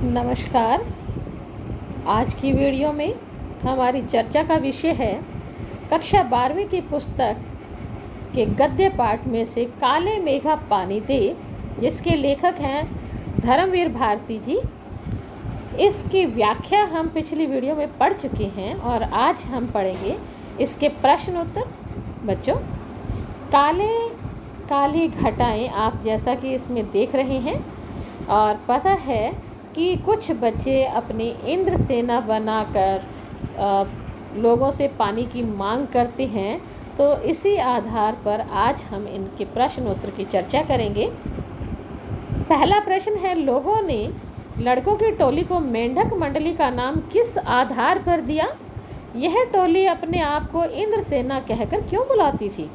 नमस्कार। आज की वीडियो में हमारी चर्चा का विषय है कक्षा 12वीं की पुस्तक के गद्य पाठ में से काले मेघा पानी दे, जिसके लेखक हैं धर्मवीर भारती जी। इसकी व्याख्या हम पिछली वीडियो में पढ़ चुके हैं और आज हम पढ़ेंगे इसके प्रश्न उत्तर। बच्चों, काले काली घटाएं आप जैसा कि इसमें देख रहे हैं और पता है कि कुछ बच्चे अपनी इंद्र सेना बनाकर लोगों से पानी की मांग करते हैं, तो इसी आधार पर आज हम इनके प्रश्न उत्तर की चर्चा करेंगे। पहला प्रश्न है, लोगों ने लड़कों की टोली को मेंढक मंडली का नाम किस आधार पर दिया? यह टोली अपने आप को इंद्र सेना कहकर क्यों बुलाती थी?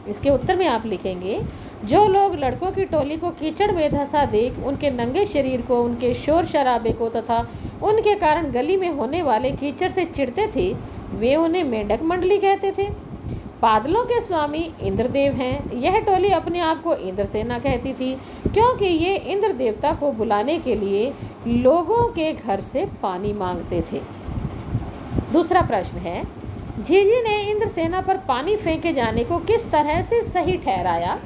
इसके उत्तर में आप लिखेंगे, जो लोग लड़कों की टोली को कीचड़ में धंसा देख उनके नंगे शरीर को, उनके शोर शराबे को तथा उनके कारण गली में होने वाले कीचड़ से चिढ़ते थे, वे उन्हें मेंढक मंडली कहते थे। बादलों के स्वामी इंद्रदेव हैं। यह टोली अपने आप को इंद्र सेना कहती थी क्योंकि ये इंद्र देवता को बुलाने के लिए लोगों के घर से पानी मांगते थे। दूसरा प्रश्न है, जीजी ने इंद्र सेना पर पानी फेंके जाने को किस तरह से सही ठहराया?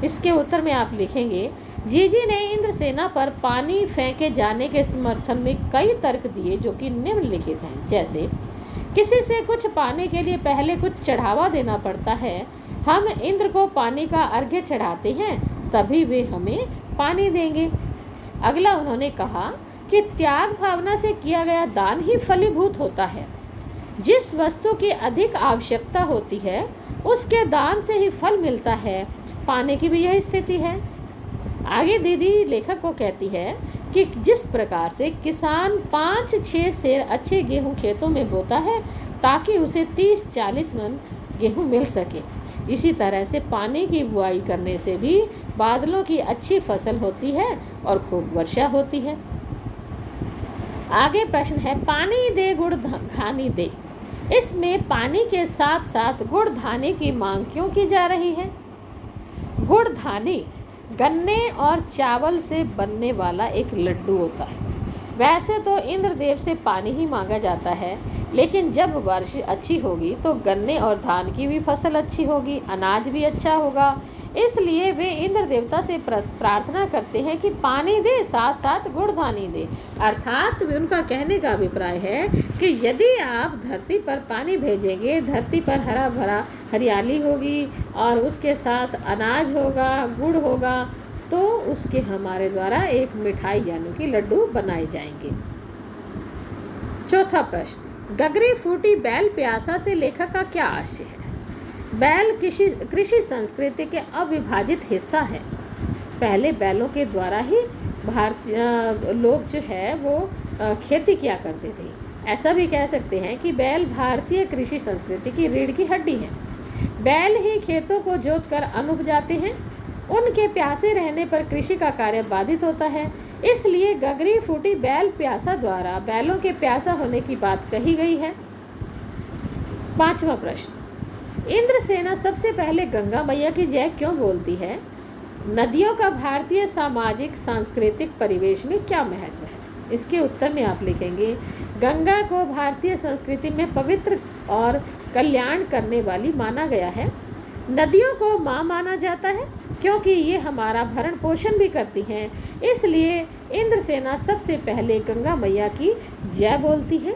इसके उत्तर में आप लिखेंगे, जीजी ने इंद्र सेना पर पानी फेंके जाने के समर्थन में कई तर्क दिए जो कि निम्नलिखित हैं। जैसे, किसी से कुछ पाने के लिए पहले कुछ चढ़ावा देना पड़ता है। हम इंद्र को पानी का अर्घ्य चढ़ाते हैं, तभी वे हमें पानी देंगे। अगला उन्होंने कहा कि त्याग भावना से किया गया दान ही फलीभूत होता है। जिस वस्तु की अधिक आवश्यकता होती है उसके दान से ही फल मिलता है। पाने की भी यही स्थिति है। आगे दीदी लेखक को कहती है कि जिस प्रकार से किसान 5-6 सेर अच्छे गेहूं खेतों में बोता है ताकि उसे 30-40 मन गेहूं मिल सके, इसी तरह से पानी की बुआई करने से भी बादलों की अच्छी फसल होती है और खूब वर्षा होती है। आगे प्रश्न है, पानी दे गुड़ घानी दे। इसमें पानी के साथ साथ गुड़ धाने की मांग क्यों की जा रही है? गुड़ धानी गन्ने और चावल से बनने वाला एक लड्डू होता है। वैसे तो इंद्रदेव से पानी ही मांगा जाता है, लेकिन जब वर्षा अच्छी होगी तो गन्ने और धान की भी फसल अच्छी होगी, अनाज भी अच्छा होगा। इसलिए वे इंद्र देवता से प्रार्थना करते हैं कि पानी दे, साथ साथ गुड़ धानी दे। अर्थात उनका कहने का अभिप्राय है कि यदि आप धरती पर पानी भेजेंगे, धरती पर हरा भरा हरियाली होगी और उसके साथ अनाज होगा, गुड़ होगा, तो उसके हमारे द्वारा एक मिठाई यानी कि लड्डू बनाए जाएंगे। चौथा प्रश्न, गगरी फूटी बैल प्यासा से लेखक का क्या आशय है? बैल कृषि संस्कृति के अविभाजित हिस्सा है। पहले बैलों के द्वारा ही भारतीय लोग जो है वो खेती किया करते थे। ऐसा भी कह सकते हैं कि बैल भारतीय कृषि संस्कृति की रीढ़ की हड्डी है। बैल ही खेतों को जोत कर अन्न उपजाते हैं। उनके प्यासे रहने पर कृषि का कार्य बाधित होता है। इसलिए गगरी फूटी बैल प्यासा द्वारा बैलों के प्यासा होने की बात कही गई है। पांचवा प्रश्न, इंद्र सेना सबसे पहले गंगा मैया की जय क्यों बोलती है? नदियों का भारतीय सामाजिक सांस्कृतिक परिवेश में क्या महत्व है? इसके उत्तर में आप लिखेंगे, गंगा को भारतीय संस्कृति में पवित्र और कल्याण करने वाली माना गया है। नदियों को माँ माना जाता है क्योंकि ये हमारा भरण पोषण भी करती हैं। इसलिए इंद्र सेना सबसे पहले गंगा मैया की जय बोलती है।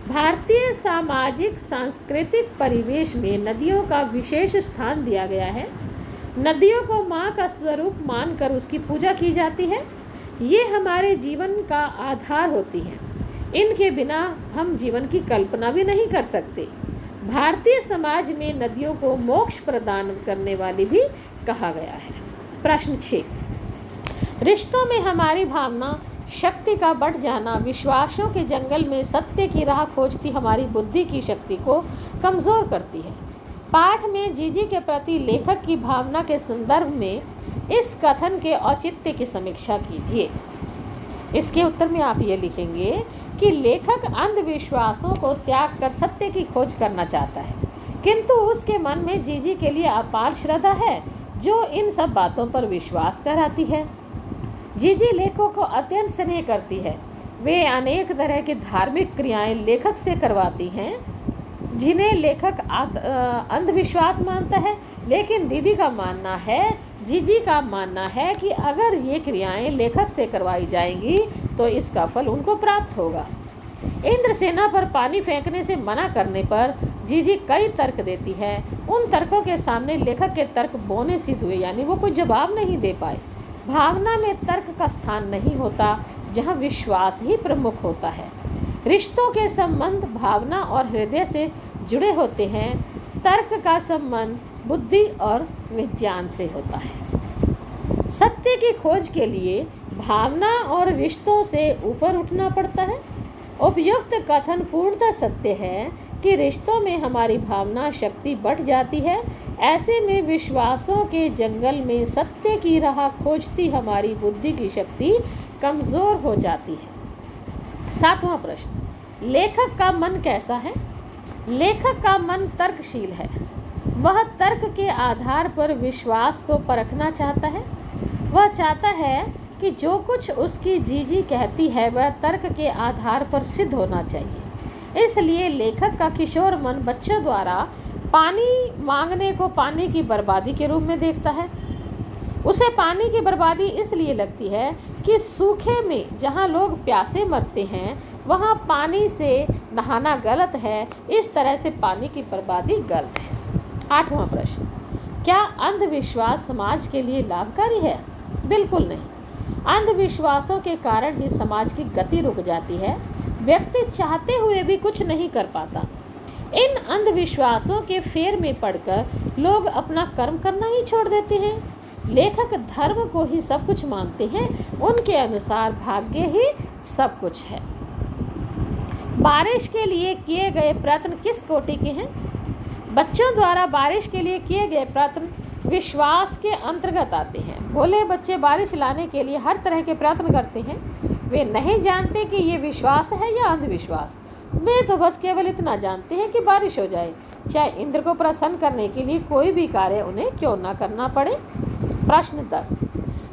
भारतीय सामाजिक सांस्कृतिक परिवेश में नदियों का विशेष स्थान दिया गया है। नदियों को माँ का स्वरूप मानकर उसकी पूजा की जाती है। ये हमारे जीवन का आधार होती हैं। इनके बिना हम जीवन की कल्पना भी नहीं कर सकते। भारतीय समाज में नदियों को मोक्ष प्रदान करने वाली भी कहा गया है। प्रश्न 6, रिश्तों में हमारी भावना शक्ति का बढ़ जाना विश्वासों के जंगल में सत्य की राह खोजती हमारी बुद्धि की शक्ति को कमज़ोर करती है। पाठ में जीजी के प्रति लेखक की भावना के संदर्भ में इस कथन के औचित्य की समीक्षा कीजिए। इसके उत्तर में आप ये लिखेंगे कि लेखक अंधविश्वासों को त्याग कर सत्य की खोज करना चाहता है, किंतु उसके मन में जीजी के लिए अपार श्रद्धा है जो इन सब बातों पर विश्वास कराती है। जीजी लेखकों को अत्यंत स्नेह करती है। वे अनेक तरह की धार्मिक क्रियाएं लेखक से करवाती हैं जिन्हें लेखक अंधविश्वास मानता है, लेकिन दीदी का मानना है, जीजी का मानना है कि अगर ये क्रियाएं लेखक से करवाई जाएंगी तो इसका फल उनको प्राप्त होगा। इंद्रसेना पर पानी फेंकने से मना करने पर जीजी कई तर्क देती है। उन तर्कों के सामने लेखक के तर्क बौने सिद्ध हुए, यानी वो कोई जवाब नहीं दे पाए। भावना में तर्क का स्थान नहीं होता, जहाँ विश्वास ही प्रमुख होता है। रिश्तों के संबंध भावना और हृदय से जुड़े होते हैं। तर्क का संबंध बुद्धि और विज्ञान से होता है। सत्य की खोज के लिए भावना और रिश्तों से ऊपर उठना पड़ता है। उपयुक्त कथन पूर्णतः सत्य है कि रिश्तों में हमारी भावना शक्ति बढ़ जाती है। ऐसे में विश्वासों के जंगल में सत्य की राह खोजती हमारी बुद्धि की शक्ति कमज़ोर हो जाती है। 7वां प्रश्न, लेखक का मन कैसा है? लेखक का मन तर्कशील है। वह तर्क के आधार पर विश्वास को परखना चाहता है। वह चाहता है कि जो कुछ उसकी जीजी कहती है वह तर्क के आधार पर सिद्ध होना चाहिए। इसलिए लेखक का किशोर मन बच्चों द्वारा पानी मांगने को पानी की बर्बादी के रूप में देखता है। उसे पानी की बर्बादी इसलिए लगती है कि सूखे में जहाँ लोग प्यासे मरते हैं वहाँ पानी से नहाना गलत है। इस तरह से पानी की बर्बादी गलत है। 8वां प्रश्न, क्या अंधविश्वास समाज के लिए लाभकारी है? बिल्कुल नहीं। अंधविश्वासों के कारण ही समाज की गति रुक जाती है। व्यक्ति चाहते हुए भी कुछ नहीं कर पाता। इन अंधविश्वासों के फेर में पड़कर लोग अपना कर्म करना ही छोड़ देते हैं। लेखक धर्म को ही सब कुछ मानते हैं। उनके अनुसार भाग्य ही सब कुछ है। बारिश के लिए किए गए प्रयत्न किस कोटि के हैं? बच्चों द्वारा बारिश के लिए किए गए प्रयत्न विश्वास के अंतर्गत आते हैं। भोले बच्चे बारिश लाने के लिए हर तरह के प्रयत्न करते हैं। वे नहीं जानते कि ये विश्वास है या अंधविश्वास। वे तो बस केवल इतना जानते हैं कि बारिश हो जाए, चाहे इंद्र को प्रसन्न करने के लिए कोई भी कार्य उन्हें क्यों ना करना पड़े। प्रश्न 10,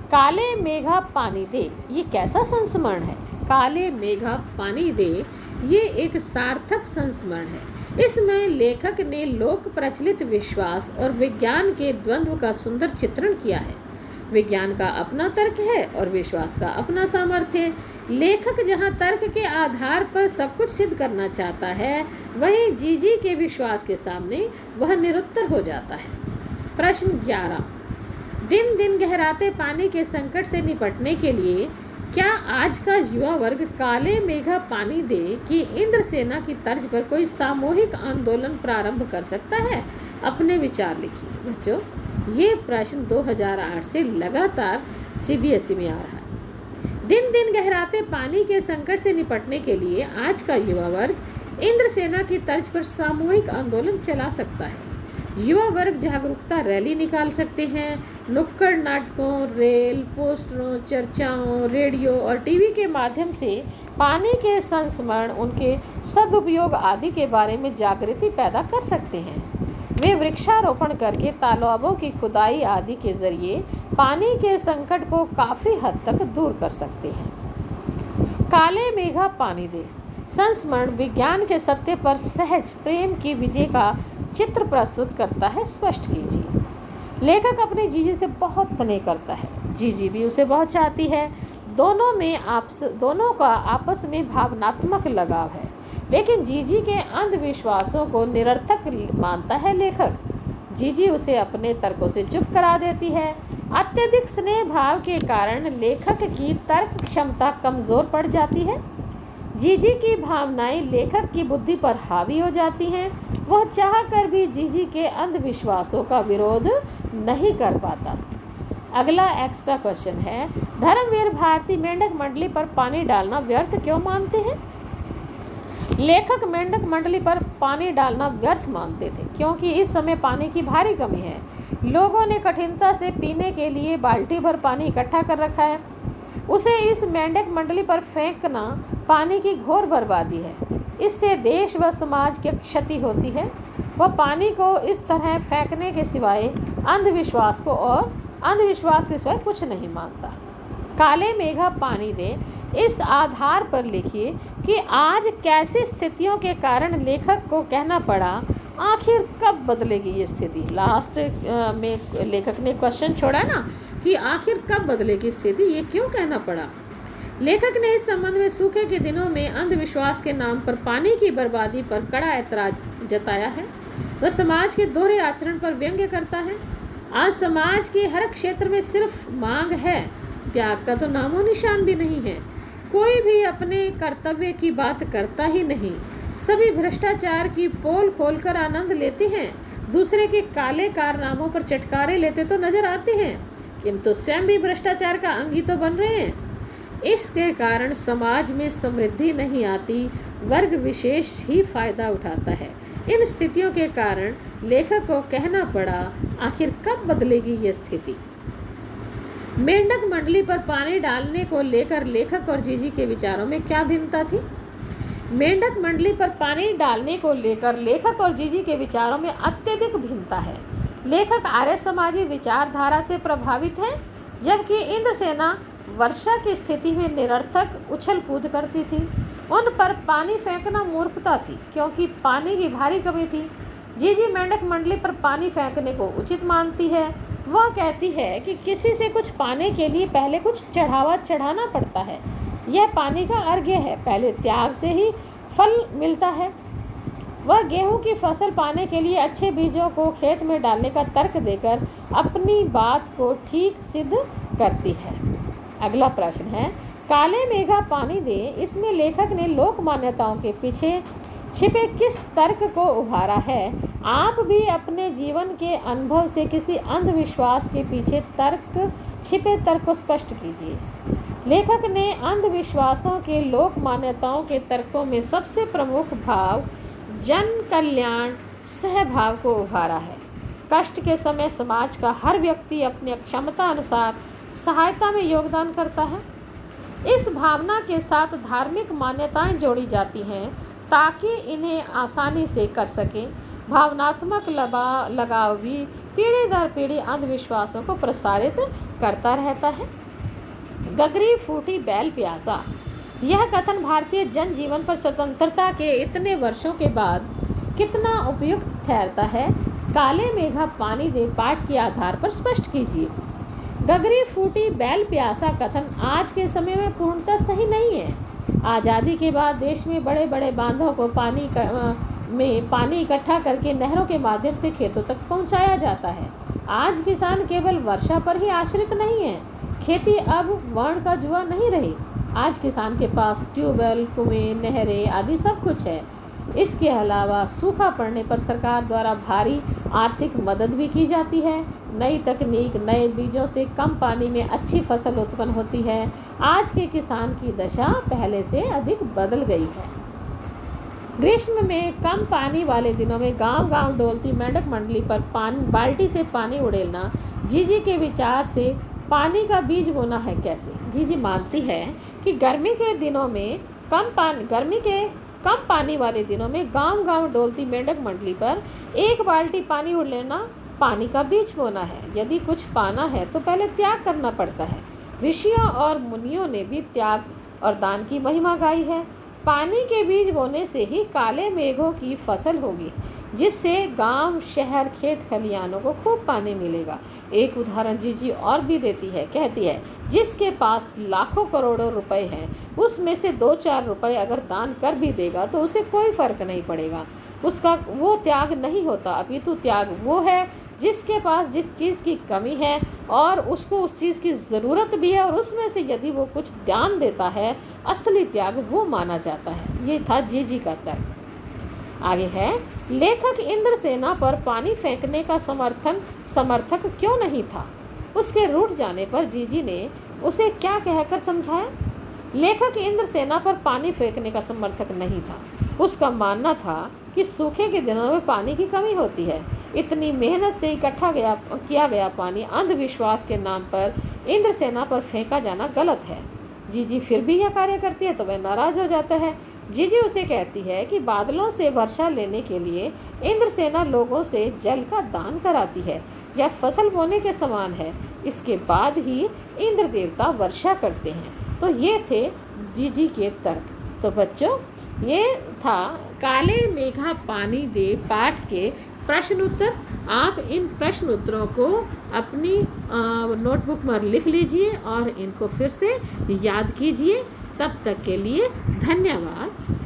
काले मेघा पानी दे, ये कैसा संस्मरण है? काले मेघा पानी दे ये एक सार्थक संस्मरण है। इसमें लेखक ने लोक प्रचलित विश्वास और विज्ञान के द्वंद्व का सुंदर चित्रण किया है। विज्ञान का अपना तर्क है और विश्वास का अपना सामर्थ्य। लेखक जहां तर्क के आधार पर सब कुछ सिद्ध करना चाहता है, वहीं जीजी के विश्वास के सामने वह निरुत्तर हो जाता है। प्रश्न 11, दिन दिन गहराते पानी के संकट से निपटने के लिए क्या आज का युवा वर्ग काले मेघा पानी दे कि इंद्रसेना की तर्ज पर कोई सामूहिक आंदोलन प्रारंभ कर सकता है? अपने विचार लिखिए। बच्चों, ये प्रश्न 2008 से लगातार CBSE में आ रहा है। दिन दिन गहराते पानी के संकट से निपटने के लिए आज का युवा वर्ग इंद्रसेना की तर्ज पर सामूहिक आंदोलन चला सकता है। युवा वर्ग जागरूकता रैली निकाल सकते हैं। नुक्कड़ नाटकों, रेल पोस्टरों, चर्चाओं, रेडियो और टीवी के माध्यम से पानी के संस्मरण, उनके सदुपयोग आदि के बारे में जागृति पैदा कर सकते हैं। वे वृक्षारोपण करके तालाबों की खुदाई आदि के जरिए पानी के संकट को काफ़ी हद तक दूर कर सकते हैं। काले मेघा पानी दे संस्मरण विज्ञान के सत्य पर सहज प्रेम की विजय का चित्र प्रस्तुत करता है। स्पष्ट कीजिए। लेखक अपनी जीजी से बहुत स्नेह करता है। जीजी भी उसे बहुत चाहती है। दोनों का आपस में भावनात्मक लगाव है, लेकिन जीजी के अंधविश्वासों को निरर्थक मानता है लेखक। जीजी उसे अपने तर्कों से चुप करा देती है। अत्यधिक स्नेह भाव के कारण लेखक की तर्क क्षमता कमज़ोर पड़ जाती है। जीजी की भावनाएं लेखक की बुद्धि पर हावी हो जाती हैं। वह चाहकर भी जीजी के अंधविश्वासों का विरोध नहीं कर पाता। अगला एक्स्ट्रा क्वेश्चन है, धर्मवीर भारती मेंढक मंडली पर पानी डालना व्यर्थ क्यों मानते हैं? लेखक मेंढक मंडली पर पानी डालना व्यर्थ मानते थे क्योंकि इस समय पानी की भारी कमी है। लोगों ने कठिनता से पीने के लिए बाल्टी भर पानी इकट्ठा कर रखा है। उसे इस मेंढक मंडली पर फेंकना पानी की घोर बर्बादी है। इससे देश व समाज की क्षति होती है। वह पानी को इस तरह फेंकने के सिवाय अंधविश्वास के सिवाय कुछ नहीं मानता। काले मेघा पानी दे, इस आधार पर लिखिए कि आज कैसी स्थितियों के कारण लेखक को कहना पड़ा, आखिर कब बदलेगी ये स्थिति। लास्ट में लेखक ने क्वेश्चन छोड़ा ना कि आखिर कब बदलेगी स्थिति, ये क्यों कहना पड़ा। लेखक ने इस संबंध में सूखे के दिनों में अंधविश्वास के नाम पर पानी की बर्बादी पर कड़ा ऐतराज जताया है। वह समाज के दोहरे आचरण पर व्यंग्य करता है। आज समाज के हर क्षेत्र में सिर्फ मांग है, त्याग का तो नामो निशान भी नहीं है। कोई भी अपने कर्तव्य की बात करता ही नहीं। सभी भ्रष्टाचार की पोल खोलकर आनंद लेते हैं, दूसरे के काले कारनामों पर चटकारे लेते तो नजर आते हैं, किंतु स्वयं भी भ्रष्टाचार का अंगी तो बन रहे हैं। इसके कारण समाज में समृद्धि नहीं आती, वर्ग विशेष ही फायदा उठाता है। इन स्थितियों के कारण लेखक को कहना पड़ा, आखिर कब बदलेगी ये स्थिति। मेंढक मंडली पर पानी डालने को लेकर लेखक और जीजी के विचारों में क्या भिन्नता थी। मेंढक मंडली पर पानी डालने को लेकर लेखक और जीजी के विचारों में अत्यधिक भिन्नता है। लेखक आर्य समाजी विचारधारा से प्रभावित है, जबकि इंद्रसेना वर्षा की स्थिति में निरर्थक उछल कूद करती थी। उन पर पानी फेंकना मूर्खता थी, क्योंकि पानी की भारी कमी थी। जीजी मेंढक मंडली पर पानी फेंकने को उचित मानती है। वह कहती है कि किसी से कुछ पाने के लिए पहले कुछ चढ़ावा चढ़ाना पड़ता है। यह पानी का अर्घ्य है, पहले त्याग से ही फल मिलता है। वह गेहूं की फसल पाने के लिए अच्छे बीजों को खेत में डालने का तर्क देकर अपनी बात को ठीक सिद्ध करती है। अगला प्रश्न है, काले मेघा पानी दे, इसमें लेखक ने लोक मान्यताओं के पीछे छिपे किस तर्क को उभारा है। आप भी अपने जीवन के अनुभव से किसी अंधविश्वास के पीछे छिपे तर्क को स्पष्ट कीजिए। लेखक ने अंधविश्वासों के लोक मान्यताओं के तर्कों में सबसे प्रमुख भाव जन कल्याण सहभाव को उभारा है। कष्ट के समय समाज का हर व्यक्ति अपनी क्षमता अनुसार सहायता में योगदान करता है। इस भावना के साथ धार्मिक मान्यताएं जोड़ी जाती हैं ताकि इन्हें आसानी से कर सकें। भावनात्मक लगाव भी पीढ़ी दर पीढ़ी अंधविश्वासों को प्रसारित करता रहता है। गगरी फूटी बैल प्यासा, यह कथन भारतीय जनजीवन पर स्वतंत्रता के इतने वर्षों के बाद कितना उपयुक्त ठहरता है। काले मेघा पानी दे पाठ के आधार पर स्पष्ट कीजिए। गगरी फूटी बैल प्यासा कथन आज के समय में पूर्णतः सही नहीं है। आज़ादी के बाद देश में बड़े बड़े बांधों को पानी इकट्ठा करके नहरों के माध्यम से खेतों तक पहुंचाया जाता है। आज किसान केवल वर्षा पर ही आश्रित नहीं है। खेती अब वर्ण का जुआ नहीं रही। आज किसान के पास ट्यूबवेल, कुएं, नहरें आदि सब कुछ है। इसके अलावा सूखा पड़ने पर सरकार द्वारा भारी आर्थिक मदद भी की जाती है। नई तकनीक, नए बीजों से कम पानी में अच्छी फसल उत्पन्न होती है। आज के किसान की दशा पहले से अधिक बदल गई है। ग्रीष्म में कम पानी वाले दिनों में गांव-गांव डोलती मेंढक मंडली पर बाल्टी से पानी उड़ेलना जीजी के विचार से पानी का बीज बोना है कैसे। जीजी मानती है कि गर्मी के कम पानी वाले दिनों में गांव-गांव डोलती मेंढक मंडली पर एक बाल्टी पानी उड़ लेना पानी का बीज बोना है। यदि कुछ पाना है तो पहले त्याग करना पड़ता है। ऋषियों और मुनियों ने भी त्याग और दान की महिमा गाई है। पानी के बीज बोने से ही काले मेघों की फसल होगी, जिससे गांव, शहर, खेत खलिहानों को खूब पानी मिलेगा। एक उदाहरण जीजी और भी देती है, कहती है, जिसके पास लाखों करोड़ों रुपए हैं, उसमें से 2-4 रुपए अगर दान कर भी देगा तो उसे कोई फर्क नहीं पड़ेगा। उसका वो त्याग नहीं होता, अपितु त्याग वो है जिसके पास जिस चीज़ की कमी है और उसको उस चीज़ की ज़रूरत भी है, और उसमें से यदि वो कुछ दान देता है, असली त्याग वो माना जाता है। ये था जीजी का तर्क। आगे है, लेखक इंद्रसेना पर पानी फेंकने का समर्थक क्यों नहीं था। उसके रूठ जाने पर जीजी ने उसे क्या कहकर समझाया। लेखक इंद्रसेना पर पानी फेंकने का समर्थक नहीं था। उसका मानना था कि सूखे के दिनों में पानी की कमी होती है। इतनी मेहनत से इकट्ठा किया गया पानी अंधविश्वास के नाम पर इंद्रसेना पर फेंका जाना गलत है। जीजी फिर भी यह कार्य करती है तो वह नाराज हो जाता है। जीजी उसे कहती है कि बादलों से वर्षा लेने के लिए इंद्रसेना लोगों से जल का दान कराती है। यह फसल बोने के समान है। इसके बाद ही इंद्र देवता वर्षा करते हैं। तो ये थे जीजी के तर्क। तो बच्चों, ये था काले मेघा पानी दे पाठ के प्रश्न उत्तर। आप इन प्रश्न उत्तरों को अपनी नोटबुक में लिख लीजिए और इनको फिर से याद कीजिए। तब तक के लिए धन्यवाद।